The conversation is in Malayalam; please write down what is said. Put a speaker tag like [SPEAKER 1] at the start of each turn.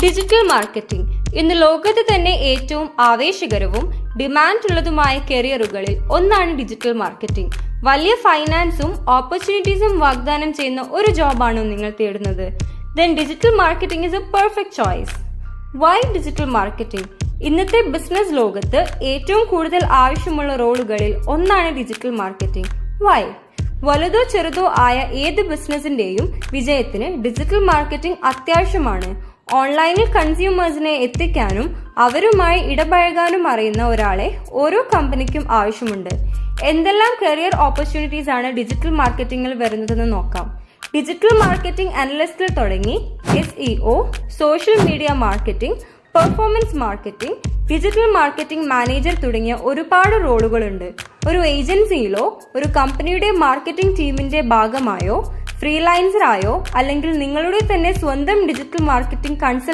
[SPEAKER 1] ഡിജിറ്റൽ മാർക്കറ്റിംഗ് ഇന്ന് ലോകത്ത് തന്നെ ഏറ്റവും ആവേശകരവും ഡിമാൻഡുള്ളതുമായ കരിയറുകളിൽ ഒന്നാണ് ഡിജിറ്റൽ മാർക്കറ്റിംഗ്. വലിയ ഫൈനാൻസും ഓപ്പർച്യൂണിറ്റീസും വാഗ്ദാനം ചെയ്യുന്ന ഒരു ജോബാണോ നിങ്ങൾ തേടുന്നത്? Then digital marketing is a perfect choice. Why digital marketing? ഇന്നത്തെ ബിസിനസ് ലോകത്ത് ഏറ്റവും കൂടുതൽ ആവശ്യമുള്ള റോളുകളിൽ ഒന്നാണ് ഡിജിറ്റൽ മാർക്കറ്റിംഗ്. വൈ? വലുതോ ചെറുതോ ആയ ഏത് ബിസിനസിന്റെയും വിജയത്തിന് ഡിജിറ്റൽ മാർക്കറ്റിംഗ് അത്യാവശ്യമാണ്. ഓൺലൈനിൽ കൺസ്യൂമേഴ്സിനെ എത്തിക്കാനും അവരുമായി ഇടപഴകാനും അറിയുന്ന ഒരാളെ ഓരോ കമ്പനിക്കും ആവശ്യമുണ്ട്. എന്തെല്ലാം കരിയർ ഓപ്പർച്യൂണിറ്റീസ് ആണ് ഡിജിറ്റൽ മാർക്കറ്റിംഗിൽ വരുന്നതെന്ന് നോക്കാം. ഡിജിറ്റൽ മാർക്കറ്റിംഗ് അനലിസ്റ്റിൽ തുടങ്ങി SEO, social media marketing, performance marketing, digital marketing manager തുടങ്ങിയ ഒരുപാട് റോളുകളുണ്ട്. ഒരു ഏജൻസിയിലോ ഒരു കമ്പനിയുടെ മാർക്കറ്റിംഗ് ടീമിന്റെ ഭാഗമായോ ഫ്രീലാൻസറായോ അല്ലെങ്കിൽ നിങ്ങളുടെ തന്നെ സ്വന്തം ഡിജിറ്റൽ മാർക്കറ്റിംഗ്